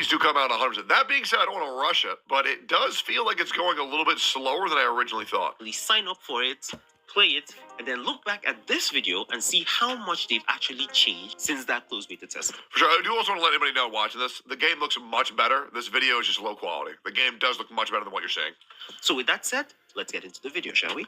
these do come out 100%. That being said, I don't want to rush it, but it does feel like it's going a little bit slower than I originally thought. Please sign up for it, play it, and then look back at this video and see how much they've actually changed since that closed beta test. For sure. I do also want to let anybody know watching this, the game looks much better. This video is just low quality. The game does look much better than what you're saying. So with that said, let's get into the video, shall we?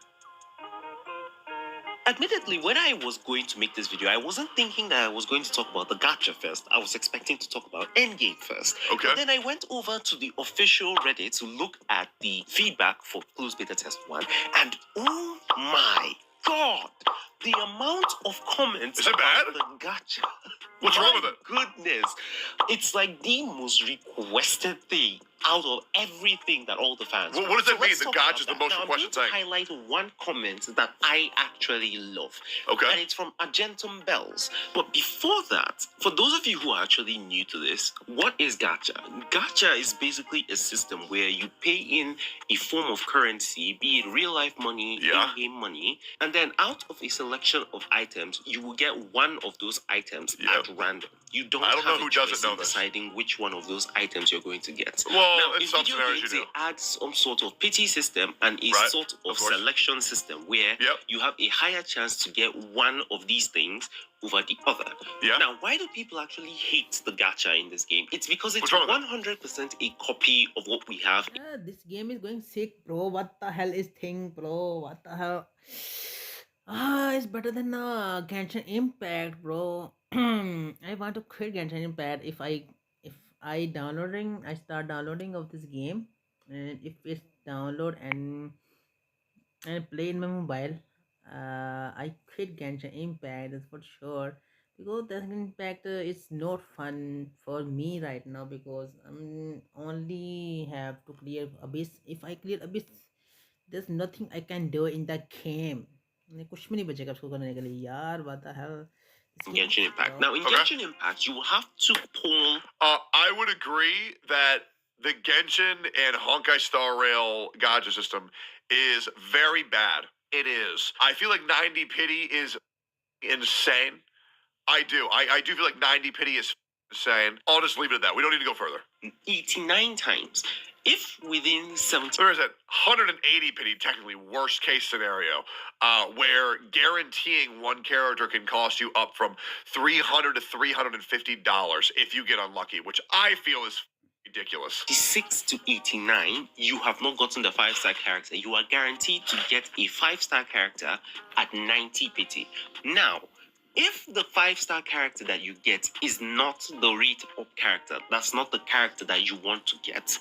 Admittedly, when I was going to make this video, I wasn't thinking that I was going to talk about the gacha first. I was expecting to talk about endgame first. Okay. But then I went over to the official Reddit to look at the feedback for closed beta test 1, and oh my god, the amount of comments is it bad? About the gacha. What's wrong with it? Goodness, it's like the most requested thing out of everything that all the fans. Well, what does that mean? The gacha is the most requested thing. I'm going to highlight one comment that I actually love. Okay. And it's from Argentum Bells. But before that, for those of you who are actually new to this, what is gacha? Gacha is basically a system where you pay in a form of currency, be it real life money, in-game money, and then out of a selection of items, you will get one of those items at random. You don't I don't know have who a choice doesn't know in this. deciding which one of those items you're going to get. Well, now, in some video scenarios games, you do. they add some sort of pity system and a sort of selection system where you have a higher chance to get one of these things over the other. Now, why do people actually hate the gacha in this game? It's because it's 100% a copy of what we have. This game is going sick, bro. What the hell is thing, bro? What the hell? It's better than Genshin Impact, bro. I want to quit Genshin Impact if I start downloading of this game, and if it's download and play in my mobile, I quit Genshin Impact, that's for sure, because Genshin Impact is not fun for me right now, because I'm only have to clear Abyss. If I clear Abyss, there's nothing I can do in that game. कुछ भी नहीं बचेगा उसको करने के लिए यार. What the hell? Genshin Impact. Now in Genshin Impact, you will have to pull. I would agree that the Genshin and Honkai Star Rail gacha system is very bad. It is. I feel like 90 pity is insane. I do. I do feel like 90 pity is insane. I'll just leave it at that. We don't need to go further. 89 times. If within 70... There is a 180 pity, technically worst case scenario, where guaranteeing one character can cost you up from $300 to $350 if you get unlucky, which I feel is ridiculous. 6 to 89, you have not gotten the 5-star character. You are guaranteed to get a 5-star character at 90 pity. Now, if the 5-star character that you get is not the rate-up character, that's not the character that you want to get,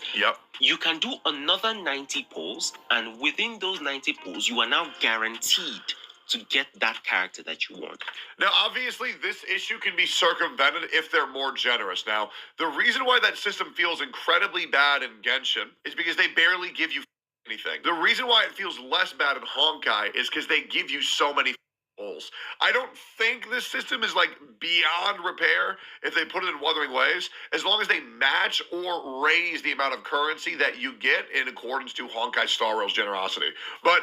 you can do another 90 pulls, and within those 90 pulls, you are now guaranteed to get that character that you want. Now, obviously, this issue can be circumvented if they're more generous. Now, the reason why that system feels incredibly bad in Genshin is because they barely give you anything. The reason why it feels less bad in Honkai is because they give you so many pulls. I don't think this system is like beyond repair if they put it in Wuthering Waves, as long as they match or raise the amount of currency that you get in accordance to Honkai Star Rail's generosity. But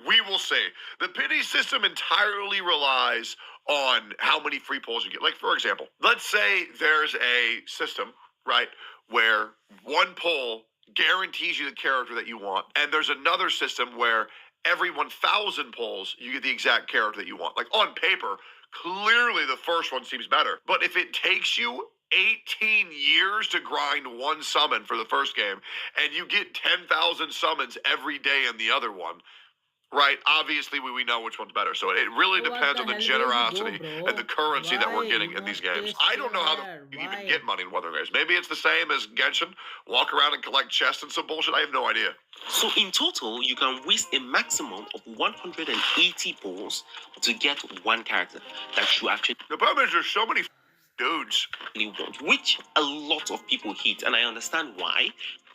we will see. The pity system entirely relies on how many free pulls you get. Like, for example, let's say there's a system, right, where one pull guarantees you the character that you want, and there's another system where every 1,000 pulls, you get the exact character that you want. Like, on paper, clearly the first one seems better. But if it takes you 18 years to grind one summon for the first game, and you get 10,000 summons every day in the other one, right, obviously we know which one's better. So it really depends on the generosity and the currency that we're getting in these games. I don't know how you even get money in Wuthering Waves. Maybe it's the same as Genshin. Walk around and collect chests and some bullshit. I have no idea. So in total, you can waste a maximum of 180 pulls to get one character that you actually... The problem is there's so many dudes want, which a lot of people hate, and I understand why.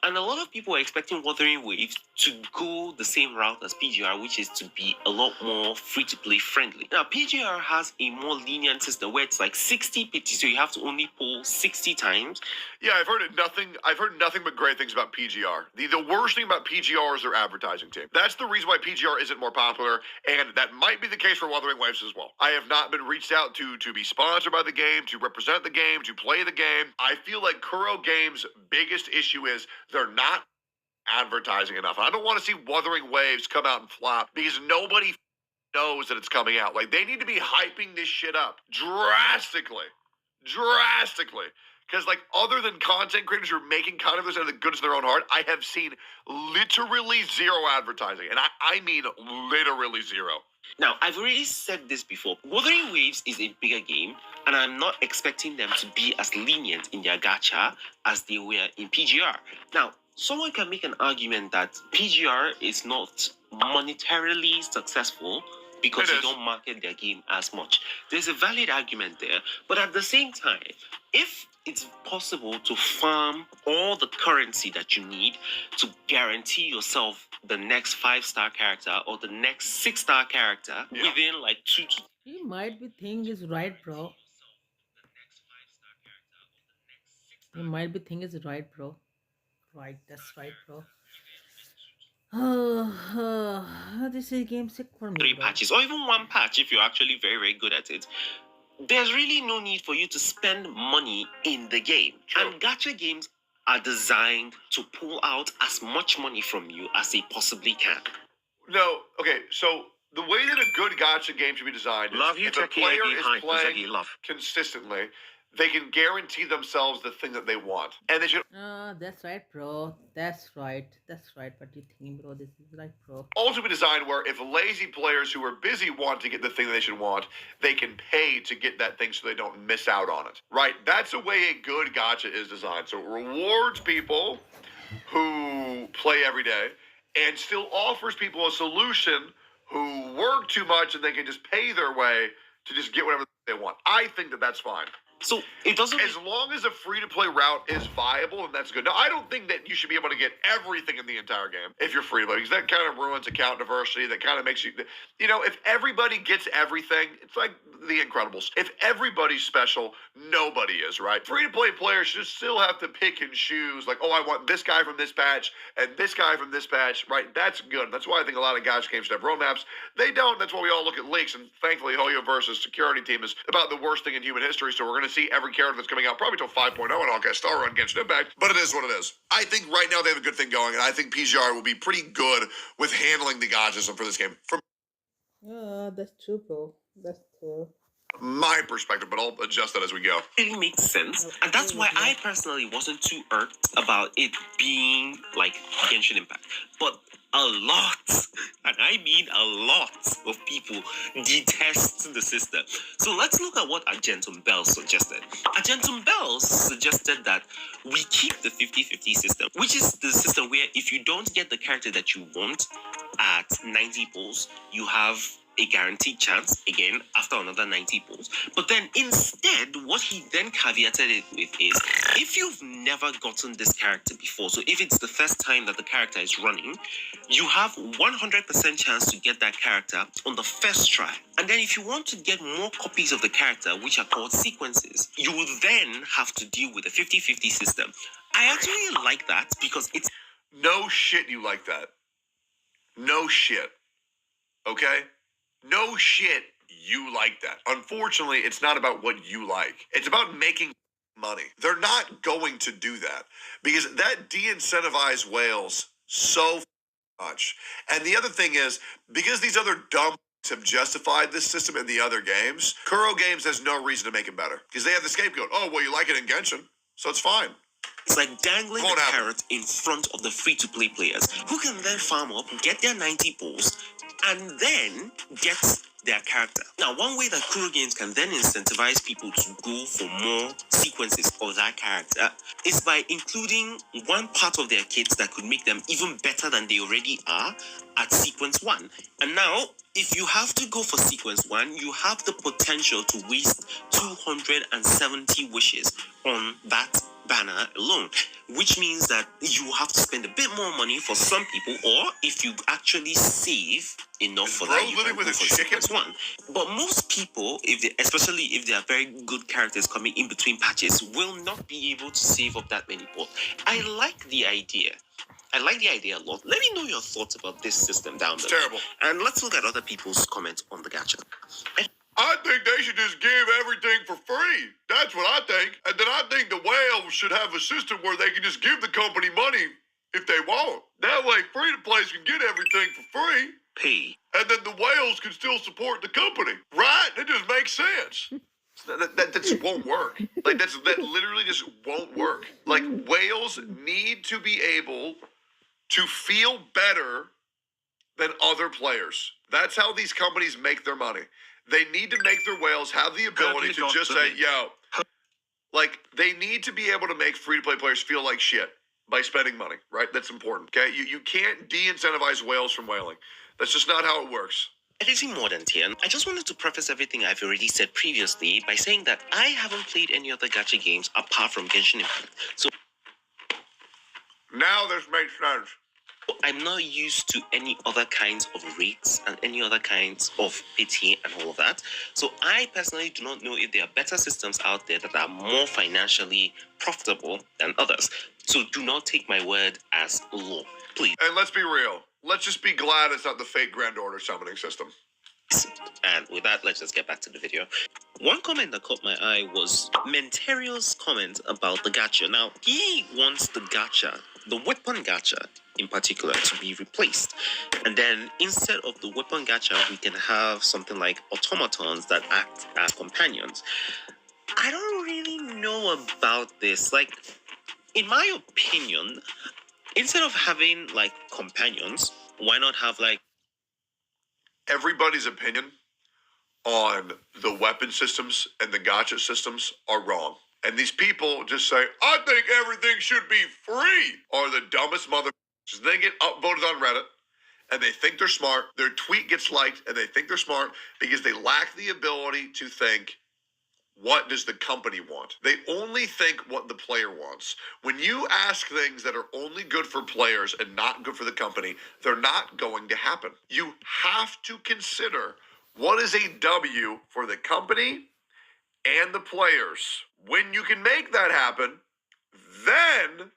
And a lot of people are expecting Wuthering Waves to go the same route as PGR, which is to be a lot more free-to-play friendly. Now, PGR has a more lenient system where it's like 60 pity, so you have to only pull 60 times. Yeah, I've heard nothing but great things about PGR. The worst thing about PGR is their advertising team. That's the reason why PGR isn't more popular, and that might be the case for Wuthering Waves as well. I have not been reached out to be sponsored by the game, to represent the game, to play the game. I feel like Kuro Games' biggest issue is they're not advertising enough. I don't want to see Wuthering Waves come out and flop because nobody knows that it's coming out. Like, they need to be hyping this shit up drastically. Because, like, other than content creators who are making content of this out of the goodness of their own heart, I have seen literally zero advertising. And I mean literally zero. Now, I've already said this before. Wuthering Waves is a bigger game, and I'm not expecting them to be as lenient in their gacha as they were in PGR. Now, someone can make an argument that PGR is not monetarily successful because they don't market their game as much. There's a valid argument there, but at the same time, if it's possible to farm all the currency that you need to guarantee yourself the next 5-star character or the next 6-star character within like 2 to... He might be think is right, bro. He might be think is right, bro. Right, that's right, bro. This is game sick for me. 3 bro. patches or even 1 patch if you're actually very, very good at it. There's really no need for you to spend money in the game. True. And gacha games are designed to pull out as much money from you as they possibly can. No, okay, so the way that a good gacha game should be designed is if a player is playing consistently, they can guarantee themselves the thing that they want. And they should That's right, bro. That's right. What do you think, bro? This is right, bro. also be designed where if lazy players who are busy want to get the thing they should want, they can pay to get that thing so they don't miss out on it. Right? That's the way a good gacha is designed. So it rewards people who play every day and still offers people a solution who work too much and they can just pay their way to just get whatever they want. I think that that's fine. So it doesn't... As long as a free-to-play route is viable, and that's good. Now, I don't think that you should be able to get everything in the entire game if you're free-to-play, because that kind of ruins account diversity. That kind of makes you... You know, if everybody gets everything, it's like The Incredibles. If everybody's special, nobody is, right? Free-to-play players should still have to pick and choose, like, oh, I want this guy from this patch and this guy from this patch, right? That's good. That's why I think a lot of gacha games should have roadmaps. They don't. That's why we all look at leaks, and thankfully, Hoyo versus Security Team is about the worst thing in human history, so we're going to see every character that's coming out probably till 5.0 and I'll get Star Run Genshin Impact, but it is what it is. I think right now they have a good thing going, and I think PGR will be pretty good with handling the gachasm for this game. From That's true, bro. That's true. my perspective, but I'll adjust that as we go. It really makes sense. And that's why I personally wasn't too irked about it being like Genshin Impact. But a lot, and I mean a lot of people detest the system. So let's look at what Argentum Bells suggested. Argentum Bells suggested that we keep the 50-50 system, which is the system where if you don't get the character that you want at 90 pulls, you have a guaranteed chance again after another 90 pulls. But then instead, what he then caveated it with is if you've never gotten this character before, so if it's the first time that the character is running, you have 100% chance to get that character on the first try. And then if you want to get more copies of the character, which are called sequences, you will then have to deal with a 50-50 system. I actually like that because it's... No shit you like that. No shit. Okay? No shit you like that. Unfortunately, it's not about what you like. It's about making money. They're not going to do that because that de-incentivizes whales so much. And the other thing is, because these other dumb have justified this system in the other games, Kuro Games has no reason to make it better because they have the scapegoat. Oh, well, you like it in Genshin, so it's fine. It's like dangling the carrot in front of the free-to-play players who can then farm up, get their 90 pulls, and then get their character. Now, one way that Kuro Games can then incentivize people to go for more sequences of that character is by including one part of their kits that could make them even better than they already are at sequence 1. And now, if you have to go for sequence 1, you have the potential to waste 270 wishes on that banner alone, which means that you have to spend a bit more money for some people, or if you actually save enough for that, you can go for the simplest one. But most people, especially if they are very good characters coming in between patches, will not be able to save up that many points. I like the idea. I like the idea a lot. Let me know your thoughts about this system down below. Terrible. And let's look at other people's comments on the gacha. I think they should just give everything for free. That's what I think. And then I think the whales should have a system where they can just give the company money if they want. That way, free-to-plays can get everything for free. Pay. And then the whales can still support the company. Right? It just makes sense. That just won't work. Like, that literally just won't work. Like, whales need to be able to feel better than other players. That's how these companies make their money. They need to make their whales have the ability to just say, yo, like, they need to be able to make free-to-play players feel like shit by spending money, right? That's important, okay? You can't de-incentivize whales from whaling. That's just not how it works. Anything more than 10, I just wanted to preface everything I've already said previously by saying that I haven't played any other gacha games apart from Genshin Impact. So now this makes sense. I'm not used to any other kinds of rates and any other kinds of pity and all of that. So I personally do not know if there are better systems out there that are more financially profitable than others. So do not take my word as law, please. And let's be real. Let's just be glad it's not the Fate Grand Order summoning system. And with that, let's just get back to the video. One comment that caught my eye was Mentario's comment about the gacha. Now, he wants the gacha, the weapon gacha in particular, to be replaced. And then instead of the weapon gacha, we can have something like automatons that act as companions. I don't really know about this. Like, in my opinion, instead of having like companions, why not have like everybody's opinion on the weapon systems and the gacha systems are wrong. And these people just say, I think everything should be free, are the dumbest motherfuckers. They get upvoted on Reddit and they think they're smart. Their tweet gets liked and they think they're smart because they lack the ability to think, what does the company want? They only think what the player wants. When you ask things that are only good for players and not good for the company, they're not going to happen. You have to consider what is a W for the company and the players. When you can make that happen, then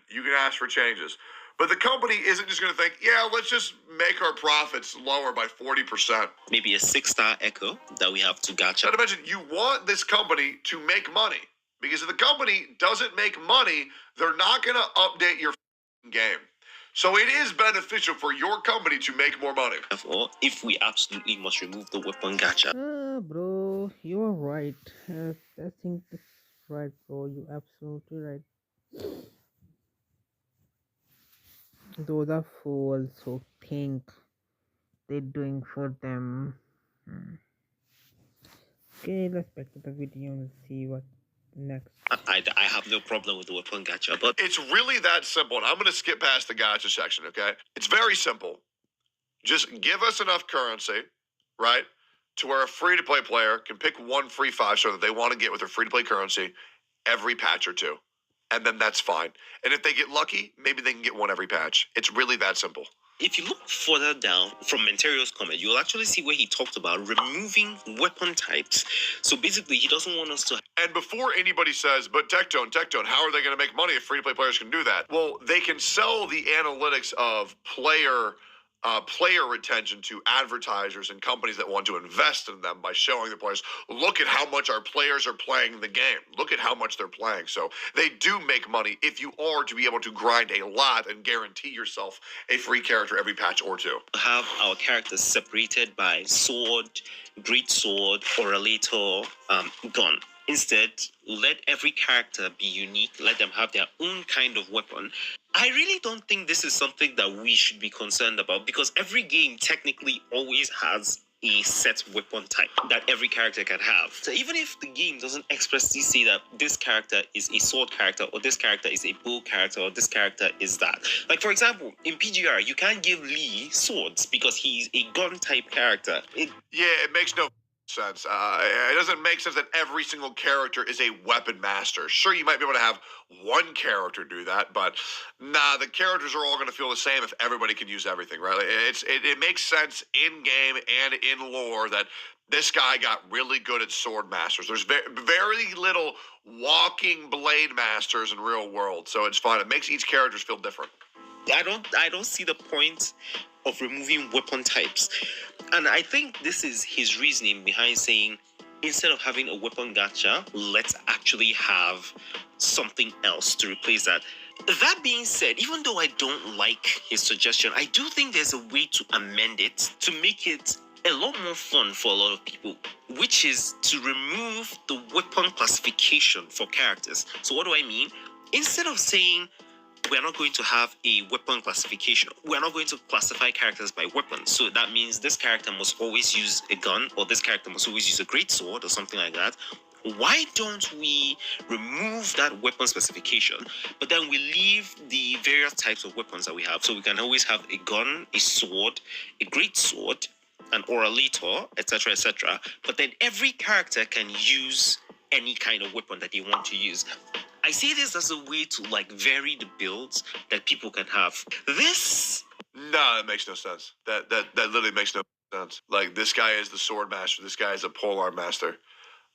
you can ask for changes. But the company isn't just going to think, yeah, let's just make our profits lower by 40%. Maybe a 6-star echo that we have to gacha. Not to mention, you want this company to make money. Because if the company doesn't make money, they're not going to update your game. So it is beneficial for your company to make more money. Therefore, if we absolutely must remove the weapon gacha. Bro, you are right. I think that's right, bro. You're absolutely right. Those are fools who think they're doing for them. Okay, let's back to the video and see what next. I have no problem with the weapon gacha, but it's really that simple. And I'm going to skip past the gacha section, okay? It's very simple. Just give us enough currency, right, to where a free-to-play player can pick one free 5-star that they want to get with their free-to-play currency every patch or two. And then that's fine. And if they get lucky, maybe they can get one every patch. It's really that simple. If you look further down from Mentario's comment, you'll actually see where he talked about removing weapon types. So basically, he doesn't want us to... And before anybody says, but Tectone, how are they going to make money if free-to-play players can do that? Well, they can sell the analytics of player retention to advertisers and companies that want to invest in them by showing the players, look at how much our players are playing the game. Look at how much they're playing. So they do make money if you are to be able to grind a lot and guarantee yourself a free character every patch or two. Have our characters separated by sword, great sword, or a little gun. Instead, let every character be unique. Let them have their own kind of weapon. I really don't think this is something that we should be concerned about because every game technically always has a set weapon type that every character can have. So even if the game doesn't expressly say that this character is a sword character or this character is a bow character or this character is that. Like for example, in PGR, you can't give Lee swords because he's a gun type character. It makes no sense. It doesn't make sense that every single character is a weapon master. Sure, you might be able to have one character do that, but nah, the characters are all going to feel the same if everybody can use everything, right? Like, it makes sense in game and in lore that this guy got really good at sword masters. There's very little walking blade masters in real world, so it's fun. It makes each character feel different. I don't see the point of removing weapon types. And I think this is his reasoning behind saying, instead of having a weapon gacha, let's actually have something else to replace that. That being said, even though I don't like his suggestion, I do think there's a way to amend it to make it a lot more fun for a lot of people, which is to remove the weapon classification for characters. So what do I mean? Instead of saying we're not going to have a weapon classification, we're not going to classify characters by weapons. So that means this character must always use a gun, or this character must always use a greatsword, or something like that. Why don't we remove that weapon specification, but then we leave the various types of weapons that we have? So we can always have a gun, a sword, a greatsword, an orator, etc., etc. But then every character can use any kind of weapon that they want to use. I see this as a way to vary the builds that people can have. This No, that makes no sense. That literally makes no sense. Like, this guy is the sword master. This guy is a polearm master.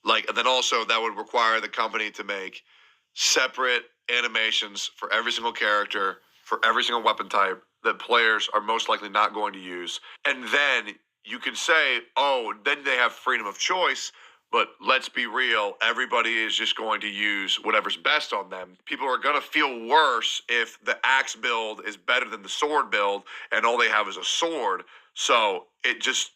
And then also that would require the company to make separate animations for every single character, for every single weapon type that players are most likely not going to use. And then you can say, oh, then they have freedom of choice. But let's be real, everybody is just going to use whatever's best on them. People are going to feel worse if the axe build is better than the sword build and all they have is a sword. So it's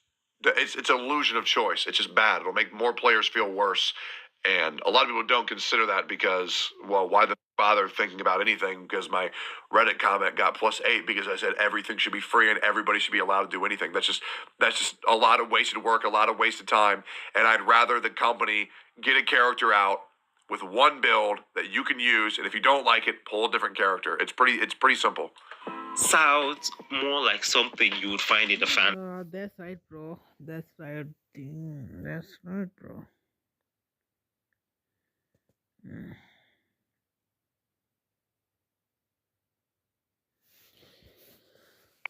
an illusion of choice. It's just bad. It'll make more players feel worse. And a lot of people don't consider that because, well, why the bother thinking about anything? Because my Reddit comment got +8 because I said everything should be free and everybody should be allowed to do anything. That's just a lot of wasted work, a lot of wasted time. And I'd rather the company get a character out with one build that you can use, and if you don't like it, pull a different character. It's pretty simple. sounds more like something you would find in a fan. That's right, bro. That's right. That's right, bro. Mm.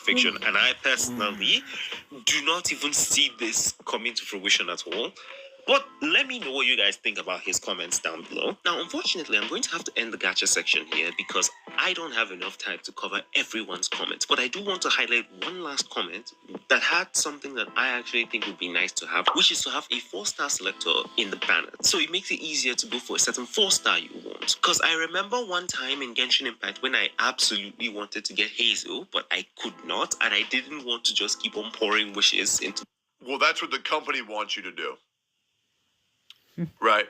Fiction, and I personally do not even see this coming to fruition at all. But let me know what you guys think about his comments down below. Now, unfortunately, I'm going to have to end the gacha section here because I don't have enough time to cover everyone's comments. But I do want to highlight one last comment that had something that I actually think would be nice to have, which is to have a 4-star selector in the banner. So it makes it easier to go for a certain 4-star you want. Because I remember one time in Genshin Impact when I absolutely wanted to get Hazel, but I could not, and I didn't want to just keep on pouring wishes into... Well, that's what the company wants you to do. Right?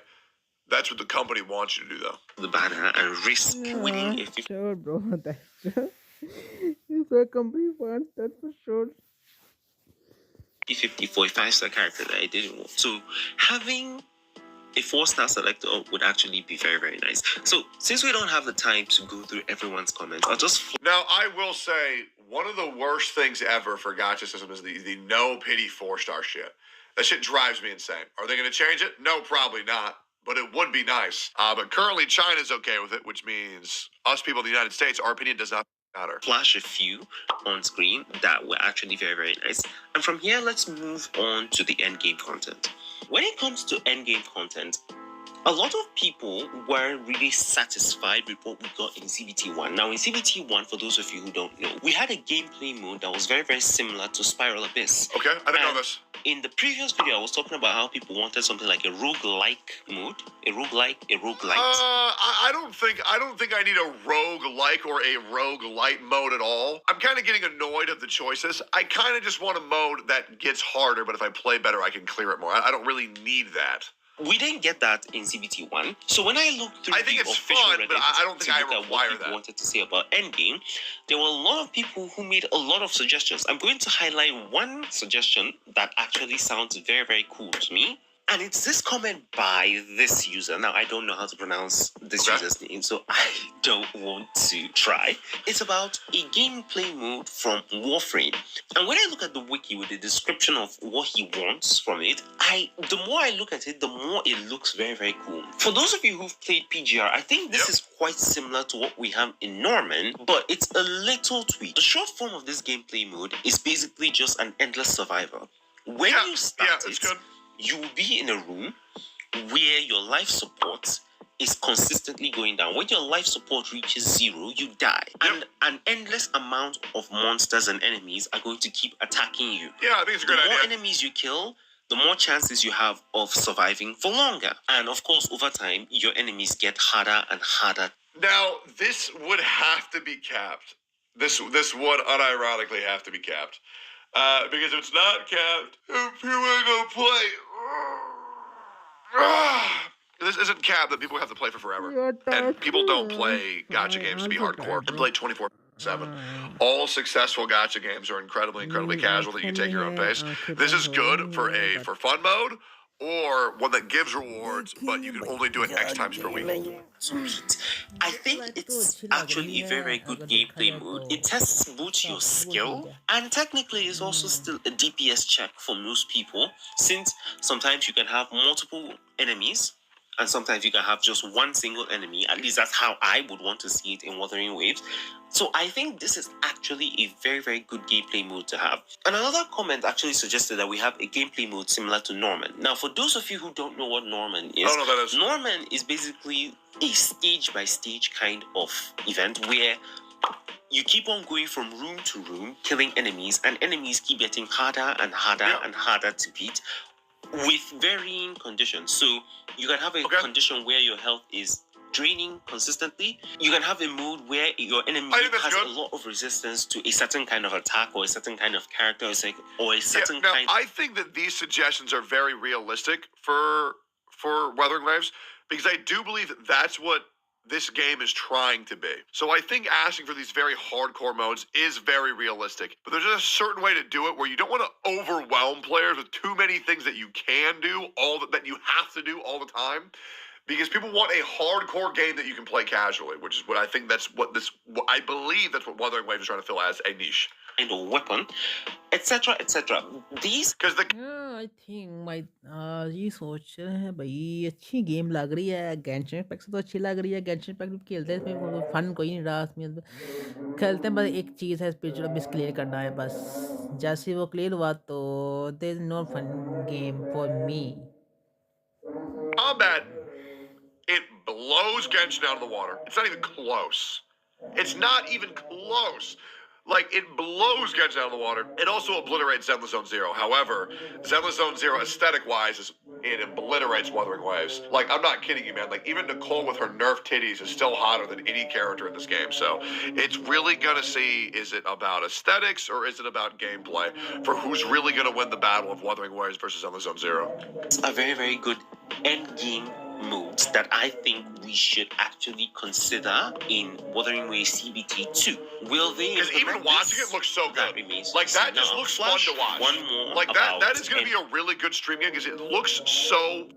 That's what the company wants you to do, though. The banner and risk winning a 50... Sure, bro. That's true. If a company wants that for sure. 50 for a 5-star character that I didn't want. So having a 4-star selector would actually be very, very nice. So since we don't have the time to go through everyone's comments, I'll just... Now, I will say, one of the worst things ever for gacha system is the no pity 4-star shit. That shit drives me insane. Are they going to change it? No, probably not. But it would be nice. But currently, China's okay with it, which means us people in the United States, our opinion does not matter. Flash a few on screen that were actually very, very nice. And from here, let's move on to the endgame content. When it comes to endgame content, a lot of people weren't really satisfied with what we got in CBT1. Now, in CBT1, for those of you who don't know, we had a gameplay mode that was very, very similar to Spiral Abyss. Okay, I didn't know this. In the previous video, I was talking about how people wanted something like a roguelike mode. A roguelite. I don't think I need a roguelike or a roguelite mode at all. I'm kind of getting annoyed at the choices. I kind of just want a mode that gets harder, but if I play better, I can clear it more. I don't really need that. We didn't get that in CBT1. So when I looked through I think it's fun, but I don't think I require that. Wanted to say about Endgame, there were a lot of people who made a lot of suggestions. I'm going to highlight one suggestion that actually sounds very, very cool to me. And it's this comment by this user. Now, I don't know how to pronounce this user's name, so I don't want to try. It's about a gameplay mode from Warframe. And when I look at the wiki with the description of what he wants from it, the more I look at it, the more it looks very, very cool. For those of you who've played PGR, I think this is quite similar to what we have in Norman, but it's a little tweak. The short form of this gameplay mode is basically just an endless survivor. When you start it, you will be in a room where your life support is consistently going down. When your life support reaches 0, you die. And an endless amount of monsters and enemies are going to keep attacking you. Yeah, I think it's a great idea. The more enemies you kill, the more chances you have of surviving for longer. And of course, over time, your enemies get harder and harder. Now, this would have to be capped. This would unironically have to be capped. Because if it's not capped, people are going to play. This isn't capped that people have to play for forever. And people don't play gacha games to be hardcore. They play 24/7. All successful gacha games are incredibly casual that you take your own pace. This is good for fun mode, or one that gives rewards, but you can only do it X times per week. Sweet. I think it's actually a very, very good gameplay mode. It tests both your skill, and technically is also still a DPS check for most people, since sometimes you can have multiple enemies, and sometimes you can have just one single enemy. At least that's how I would want to see it in Wuthering Waves. So I think this is actually a very, very good gameplay mode to have. And another comment actually suggested that we have a gameplay mode similar to Norman. Now, for those of you who don't know what Norman is, Norman is basically a stage-by-stage kind of event where you keep on going from room to room, killing enemies, and enemies keep getting harder and harder and harder to beat, with varying conditions. So you can have a condition where your health is draining consistently. You can have a mode where your enemy has a lot of resistance to a certain kind of attack or a certain kind of character or a certain kind. I think that these suggestions are very realistic for Wuthering Waves, because I do believe that that's what this game is trying to be. So I think asking for these very hardcore modes is very realistic. But there's just a certain way to do it where you don't want to overwhelm players with too many things that you can do, that you have to do all the time. Because people want a hardcore game that you can play casually, which is what I think I believe that's what Wuthering Waves is trying to fill as a niche. And a weapon, etc., etc. These, because I think my ये सोच रहे हैं भाई अच्छी game लग रही है गैंशन impact से तो अच्छी लग रही है गैंशन इम्पैक्ट भी खेलते हैं इसमें फन कोई नहीं रहा इसमें खेलते हैं बस एक चीज़ है स्पिरिचुअल अबिस क्लियर करना है बस जैसे वो क्लियर हुआ तो there is no fun game for me combat, it blows Genshin out of the water. It's not even close. It's not even close. Like, it blows Genshin out of the water. It also obliterates Zenless Zone Zero. However, Zenless Zone Zero, aesthetic-wise, it obliterates Wuthering Waves. Like, I'm not kidding you, man. Like, even Nicole with her nerfed titties is still hotter than any character in this game. So, it's really gonna see, is it about aesthetics or is it about gameplay for who's really gonna win the battle of Wuthering Waves versus Zenless Zone Zero. It's a very, very good endgame modes that I think we should actually consider in Wuthering Waves CBT 2. Will they? Because even watching it looks so good. Like, that just looks fun to watch. One more. Like, that is going to be a really good stream game because it looks so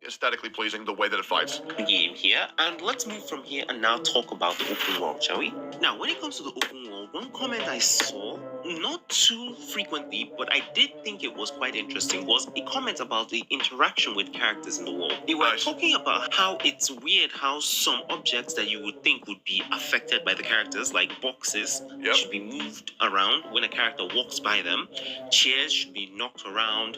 aesthetically pleasing the way that it fights. Game here, and let's move from here and now talk about the open world, shall we? Now, when it comes to the open world, one comment I saw, not too frequently, but I did think it was quite interesting, was a comment about the interaction with characters in the world. They were talking about how it's weird how some objects that you would think would be affected by the characters, like boxes, should be moved around when a character walks by them. Chairs should be knocked around.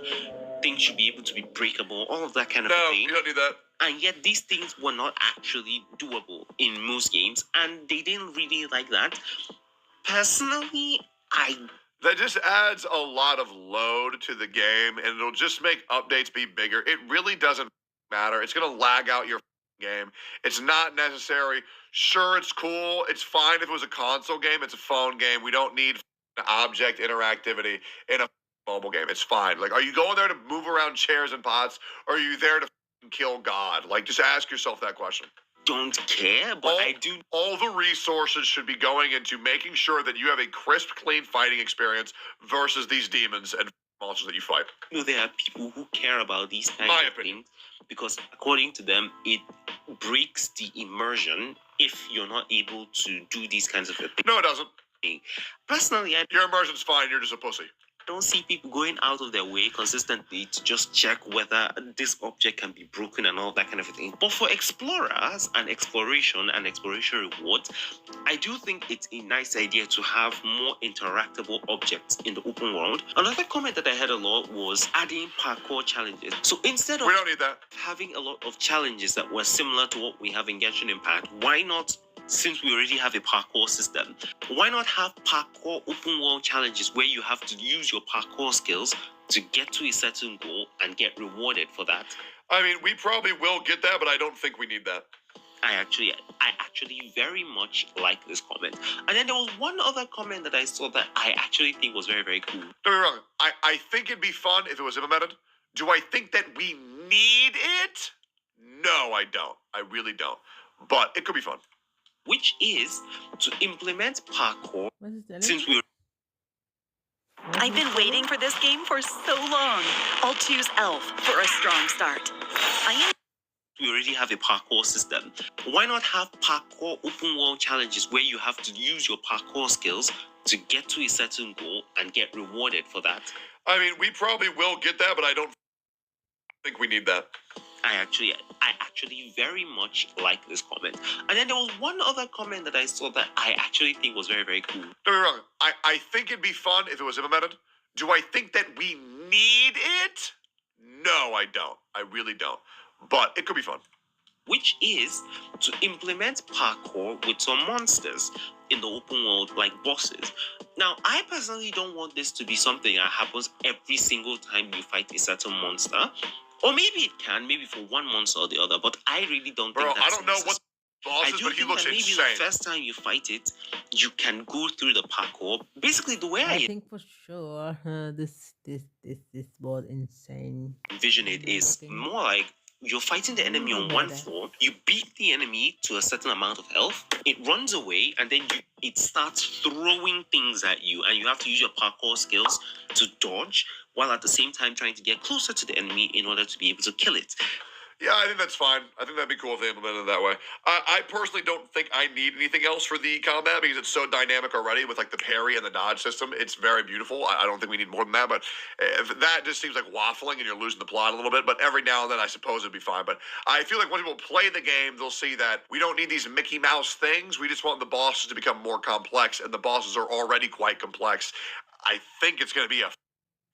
Things should be able to be breakable, all of that kind of thing. No, you don't need that. And yet these things were not actually doable in most games, and they didn't really like that. Personally, that just adds a lot of load to the game, and it'll just make updates be bigger. It really doesn't matter. It's going to lag out your game. It's not necessary. Sure, it's cool. It's fine if it was a console game. It's a phone game. We don't need object interactivity in a mobile game. It's fine. Like, are you going there to move around chairs and pots, or are you there to kill God? Like, just ask yourself that question. Don't care, but I do. All the resources should be going into making sure that you have a crisp, clean fighting experience versus these demons and monsters that you fight. You know, there are people who care about these kinds My of opinion. things because, according to them, it breaks the immersion if you're not able to do these kinds of things. No, it doesn't. Personally, I Your immersion's fine. You're just a pussy. don't see people going out of their way consistently to just check whether this object can be broken and all that kind of thing. But for explorers and exploration rewards, I do think it's a nice idea to have more interactable objects in the open world. Another comment that I heard a lot was adding parkour challenges. So instead of We don't need that. having a lot of challenges that were similar to what we have in Genshin Impact, why not, since we already have a parkour system, why not have parkour open world challenges where you have to use your parkour skills to get to a certain goal and get rewarded for that? I mean, we probably will get that, but I don't think we need that. I actually very much like this comment. And then there was one other comment that I saw that I actually think was very, very cool. Don't get me wrong. I think it'd be fun if it was implemented. Do I think that we need it? No, I don't. I really don't. But it could be fun. Which is to implement parkour What is that? since we I've been waiting for this game for so long. I'll choose Elf for a strong start. we already have a parkour system. Why not have parkour open world challenges where you have to use your parkour skills to get to a certain goal and get rewarded for that? I mean, we probably will get that, but I don't think we need that. I actually very much like this comment. And then there was one other comment that I saw that I actually think was very, very cool. Don't get me wrong. I think it'd be fun if it was implemented. Do I think that we need it? No, I don't. I really don't. But it could be fun. Which is to implement parkour with some monsters in the open world, like bosses. Now, I personally don't want this to be something that happens every single time you fight a certain monster. Or maybe it can, maybe for one monster or the other, but I really don't Bro, think that's I don't know what boss I is, do but he think looks that maybe insane. the first time you fight it, you can go through the parkour. Basically, the way I I think for sure this was insane. envision it is more like you're fighting the enemy on one floor, you beat the enemy to a certain amount of health, it runs away, and then it starts throwing things at you, and you have to use your parkour skills to dodge, while at the same time trying to get closer to the enemy in order to be able to kill it. Yeah, I think that's fine. I think that'd be cool if they implemented it that way. I personally don't think I need anything else for the combat because it's so dynamic already with like the parry and the dodge system. It's very beautiful. I don't think we need more than that, but if that just seems like waffling and you're losing the plot a little bit. But every now and then, I suppose it'd be fine. But I feel like when people play the game, they'll see that we don't need these Mickey Mouse things. We just want the bosses to become more complex, and the bosses are already quite complex. I think it's going to be a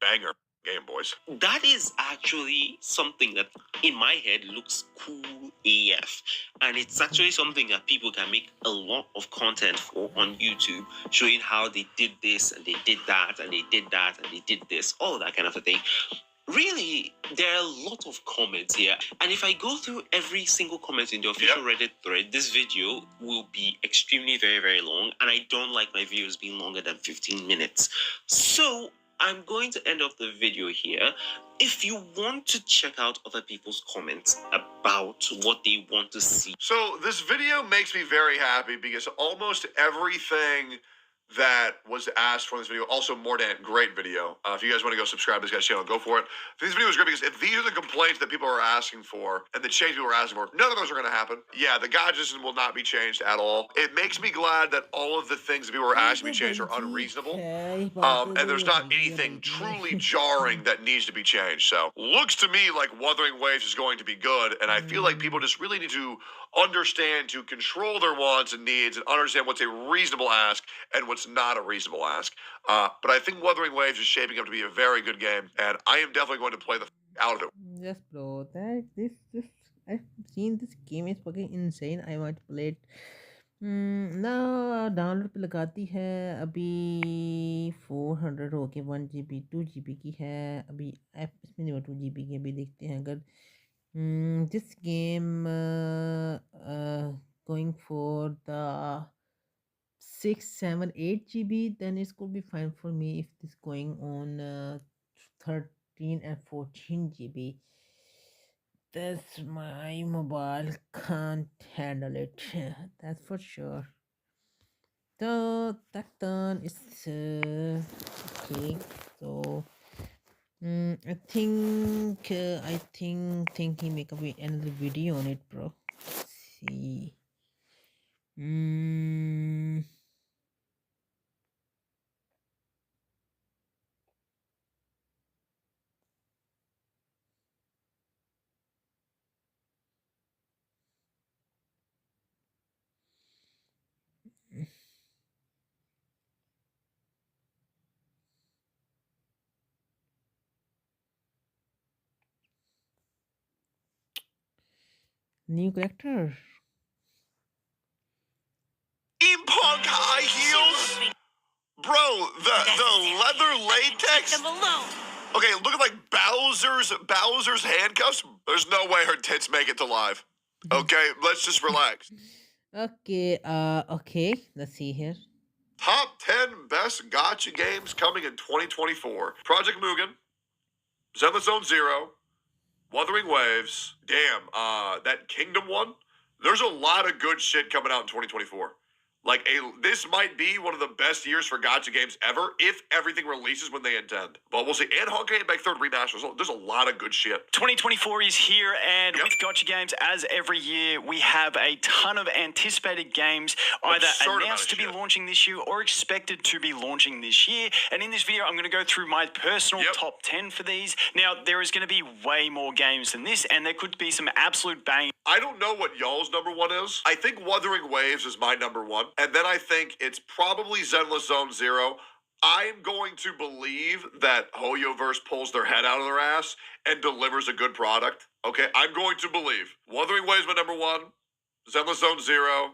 banger game, boys. That is actually something that in my head looks cool AF. And it's actually something that people can make a lot of content for on YouTube, showing how they did this and they did that and they did that and they did this, all that kind of a thing. Really, there are a lot of comments here. And if I go through every single comment in the official Reddit thread, this video will be extremely very, very long. And I don't like my videos being longer than 15 minutes. So I'm going to end off the video here. If you want to check out other people's comments about what they want to see. So this video makes me very happy because almost everything that was asked for in this video, also more than great video. If you guys want to go subscribe to this guy's channel, go for it. This video is great because if these are the complaints that people are asking for and the change people are asking for, none of those are going to happen. Yeah, the God system will not be changed at all. It makes me glad that all of the things that people are asking to be changed are unreasonable. And there's not anything truly jarring that needs to be changed. So looks to me like Wuthering Waves is going to be good. And I feel like people just really need to understand to control their wants and needs and understand what's a reasonable ask and what's not a reasonable ask. But I think Wuthering Waves is shaping up to be a very good game, and I am definitely going to play the out of it. Yes, bro. This I've seen this game is fucking insane. I want to play it. ना download पे लगाती है अभी 400 हो के 1 GB 2 GB की है अभी ऐप इसमें नहीं 2 GB की अभी देखते हैं अगर this game going for the 6, 7, 8 GB, then it's could be fine for me. If this going on 13 and 14 GB, that's my mobile can't handle it. That's for sure. So that done is okay. So I think he make another video on it, bro. Let's see. Mm, new character. Steampunk high heels? Bro, the leather latex? Them alone. Okay, looking like Bowser's handcuffs. There's no way her tits make it to live. Okay, let's just relax. Okay. Let's see here. Top 10 best gotcha games coming in 2024. Project Mugen, Zenless Zone Zero, Wuthering Waves. Damn, that Kingdom one. There's a lot of good shit coming out in 2024. This might be one of the best years for gotcha games ever if everything releases when they intend. But we'll see. And Honkai Impact 3rd Remaster. There's a lot of good shit. 2024 is here, and Yep. with Gotcha Games, as every year, we have a ton of anticipated games either Absurd amount announced of to be shit. launching this year or expected to be launching this year. And in this video, I'm going to go through my personal Yep. top 10 for these. Now, there is going to be way more games than this, and there could be some absolute bang. I don't know what y'all's number one is. I think Wuthering Waves is my number one. And then I think it's probably Zenless Zone Zero. I'm going to believe that HoYoverse pulls their head out of their ass and delivers a good product. Okay, I'm going to believe. Wuthering Waves my number one. Zenless Zone Zero.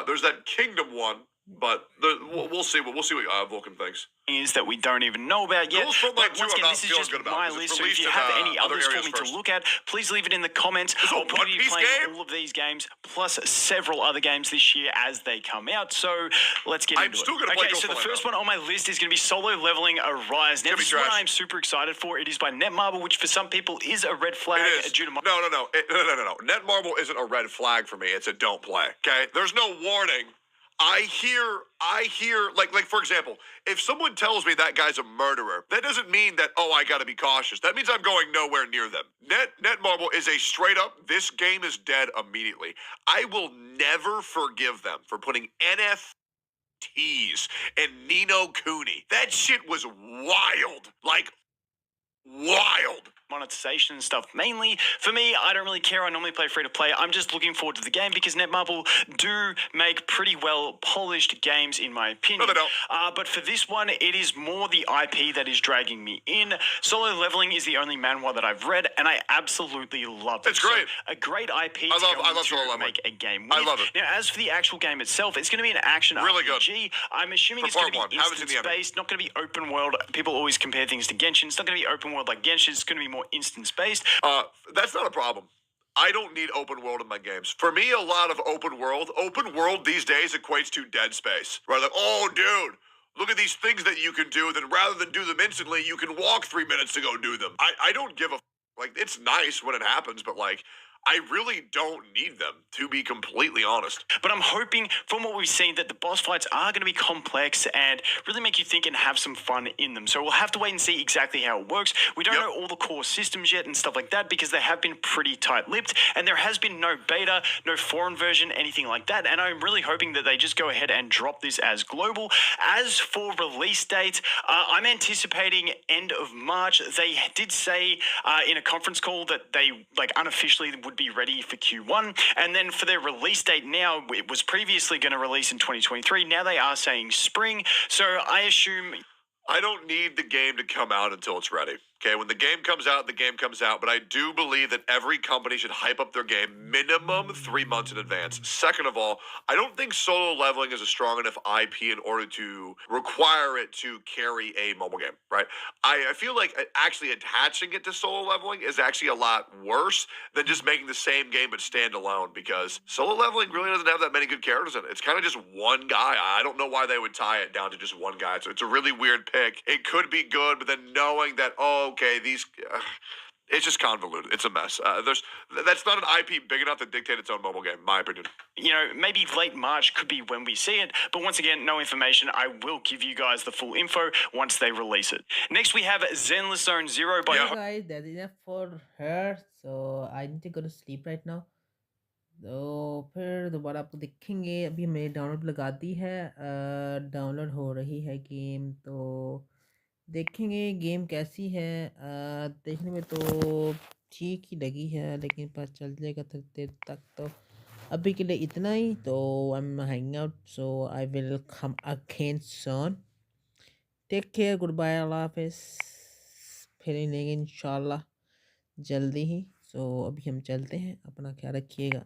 There's that Kingdom one, but we'll see. We'll see what Vulcan thinks. Is that we don't even know about yet. Rules from But Light 2 once I'm again, not this is feeling just good about my because it's list, so if released you in, have any other others for areas me first. to look at, please leave it in the comments. Is it a I'll probably One be Piece playing game? all of these games, plus several other games this year as they come out, so let's get I'm into still it. gonna play Okay, so the Goldeneye, first though. one on my list is going to be Solo Leveling Arise. Now, gonna be this is what trash. I'm super excited for. It is by Netmarble, which for some people is a red flag It is. due to my... No. No. Netmarble isn't a red flag for me. It's a don't play. Okay? There's no warning. I hear, like for example, if someone tells me that guy's a murderer, that doesn't mean that, oh, I gotta be cautious. That means I'm going nowhere near them. Netmarble is a straight up, this game is dead immediately. I will never forgive them for putting NFTs and Nino Cooney. That shit was wild. Like, wild. monetization and stuff. Mainly, for me, I don't really care. I normally play free to play. I'm just looking forward to the game because Netmarble do make pretty well polished games, in my opinion. No, they don't. But for this one, it is more the IP that is dragging me in. Solo Leveling is the only manhwa that I've read, and I absolutely love it. It's great. So, a great IP I love to Solo Leveling. make a game with. I love it. Now, as for the actual game itself, it's going to be an action Really good. RPG. I'm assuming For it's going to part be one. Haven't seen the ending. instance-based, not going to be open world. People always compare things to Genshin. It's not going to be open world like Genshin. It's going to be more instance-based. That's not a problem. I don't need open world in my games. For me, a lot of open world these days equates to Dead Space. Right? Like, oh, dude, look at these things that you can do. Then rather than do them instantly, you can walk 3 minutes to go do them. I don't give a like. It's nice when it happens, but like, I really don't need them, to be completely honest. But I'm hoping, from what we've seen, that the boss fights are going to be complex and really make you think and have some fun in them. So we'll have to wait and see exactly how it works. We don't Yep. know all the core systems yet and stuff like that because they have been pretty tight-lipped, and there has been no beta, no foreign version, anything like that. And I'm really hoping that they just go ahead and drop this as global. As for release date, I'm anticipating end of March. They did say in a conference call that they unofficially would be ready for Q1, and then for their release date now, it was previously going to release in 2023. Now they are saying spring, so I assume I don't need the game to come out until it's ready. Okay, when the game comes out, the game comes out. But I do believe that every company should hype up their game minimum 3 months in advance. Second of all, I don't think Solo Leveling is a strong enough IP in order to require it to carry a mobile game, right? I feel like actually attaching it to Solo Leveling is actually a lot worse than just making the same game but standalone, because Solo Leveling really doesn't have that many good characters in it. It's kind of just one guy. I don't know why they would tie it down to just one guy. So it's a really weird pick. It could be good, but then knowing that, oh, okay, these It's just convoluted. It's a mess. That's not an IP big enough to dictate its own mobile game, in my opinion. You know, maybe late March could be when we see it, but once again, no information. I will give you guys the full info once they release it. Next, we have Zenless Zone Zero by Okay, guys, that's enough for her. So I need to go to sleep right now. तो फिर दोबारा आपको देखेंगे। अभी मैंने download लगा दी है, download हो रही है गेम। तो देखेंगे गेम कैसी है। देखने में तो ठीक ही लगी है, लेकिन पता चल जाएगा थोड़ी देर तक। तो अभी के लिए इतना ही। तो I am hanging out, so I will come again soon. Take care, good bye, अल्लाह हाफिज़। फिर मिलेंगे इंशाल्लाह जल्दी ही। सो अभी हम चलते हैं, अपना ख्याल रखिएगा।